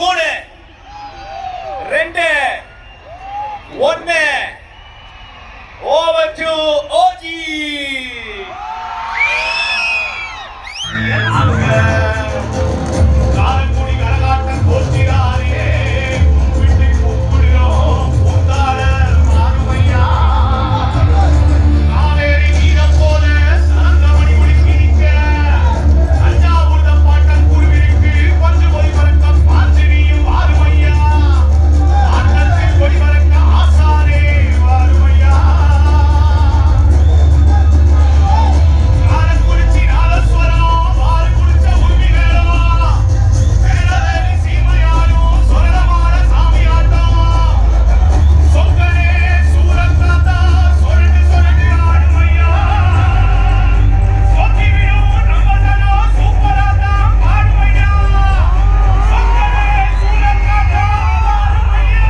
3 2 1 over to OG. காலக்குடி கரகாட்டம் போட்டியாரே வீட்டு கூப்பிடுறோம் பூந்தார மாறுமையா காவேரி வீரம் போல சரங்கமணி ஒளிக்கிருக்க தஞ்சாவூர் பாட்டம் குருவிற்கு கொஞ்சம் ஒளி பறக்க பாஞ்சினியும் வாருமையா ஆட்டத்தில் ஒளி பறக்க ஆசாரே வாருமையா காலக்குறிச்சி நாதஸ்வரம் வாரு குடிச்ச உரிமைகளா வேலவேலி சீமையாரும் சொரடமான சாமியாட்டம் சொங்கனே சூரக்காத்தா சொரண்டு சொரண்டு ஆடுமையா சொக்கி விடும் நம்மதனோ சூப்பராதா பாடுமையா சொங்கனே சூரக்காத்தா பாடுமையா.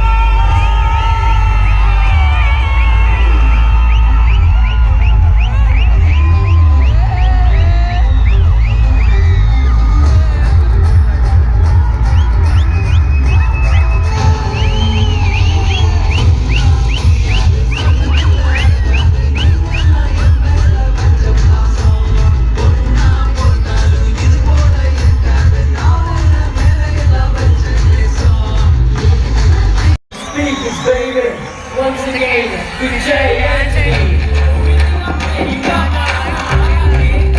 Speakers, baby, once again, with J&T. You got my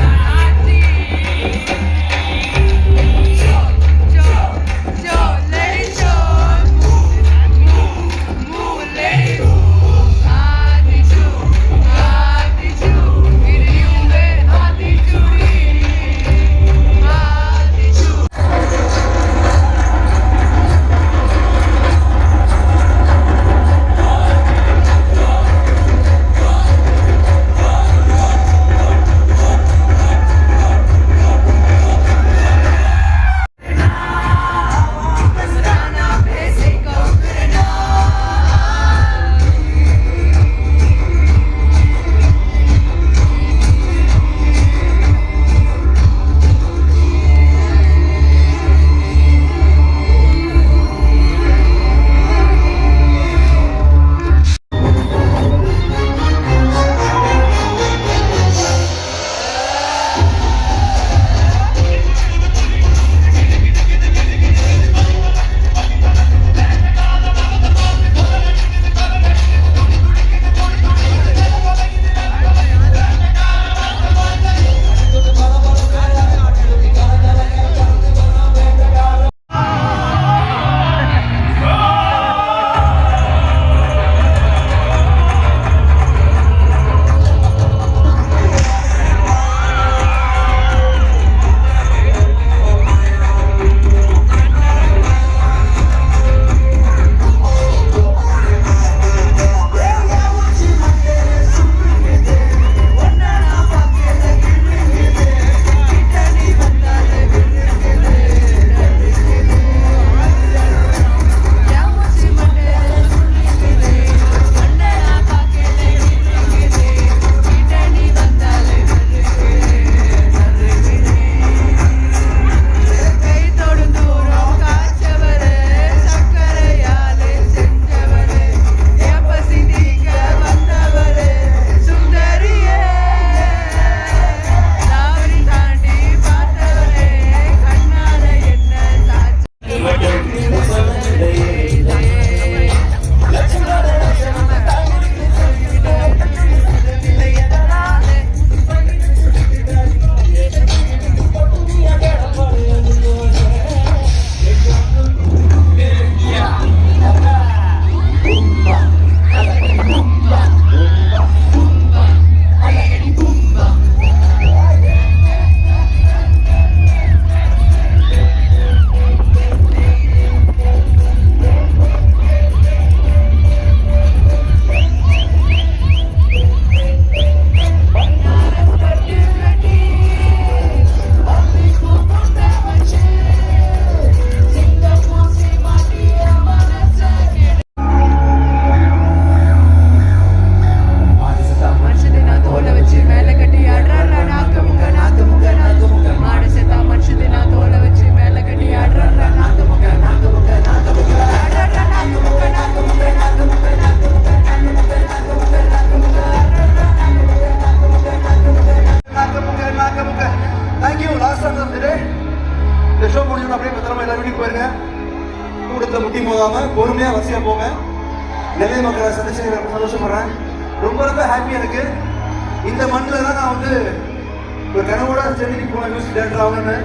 கூட்டத்தில் முட்டி போகாம பொறுமையா வரிசையா போங்க. நெல்லை மக்களை சந்திச்சு சந்தோஷப்படுறேன். ரொம்ப ரொம்ப ஹாப்பியா இருக்கு. இந்த மண்ணில் தான் நான் வந்து ஒரு கனவோட சென்னைக்கு போனேன். மியூசிக் டேரக்டர் ஆகணும்னு.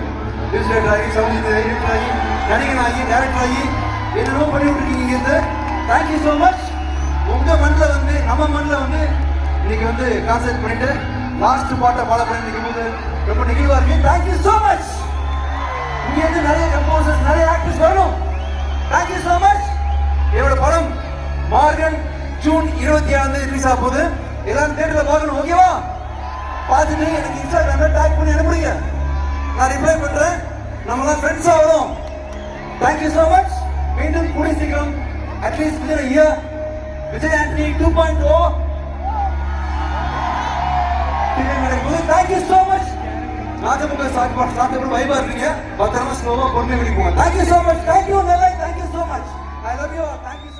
மியூசிக் டேரக்டர் ஆகி சவுண்ட் எடிட்டர் ஆகி நடிகன் ஆகி டேரக்டர் ஆகி என்னென்னமோ பண்ணி விட்டுருக்கீங்க. இருந்து தேங்க்யூ ஸோ மச். உங்க மண்ணில் வந்து நம்ம மண்ணில் வந்து இன்னைக்கு வந்து கான்சென்ட் பண்ணிட்டு லாஸ்ட் பாட்டை பாட பண்ணி நிற்கும் போது ரொம்ப நெகிழ்வா இருக்கு. Thank you so much. இங்க இருந்து நிறைய கம்போசர்ஸ் நிறைய ஆக்டர்ஸ் வரணும். Thank you so much. என்னோட படம் மார்கன் ஜூன் 27 ரிலீஸ் ஆக போகுது. எல்லாரும் தேட்டர்ல பார்க்கணும். ஓகேவா? பார்த்துட்டு எனக்கு இன்ஸ்டாகிராம்ல டேக் பண்ணி அனுப்புறீங்க. நான் ரிப்ளை பண்றேன். நம்மளாம் ஃப்ரெண்ட்ஸ் ஆகிறோம். Thank you so much. மீண்டும் கூடிய சீக்கிரம் அட்லீஸ்ட் விஜய் ஐயா Vijay Antony 2.0 thank you so much. ராஜமுக சாப்பிட்டு வைபா இருக்கீங்க. பத்திரமா ஸ்லோவா பொறுமை விழிப்போம். Thank you so much. தேங்க்யூ நல்லா. Thank you so much. I love you. Thank you.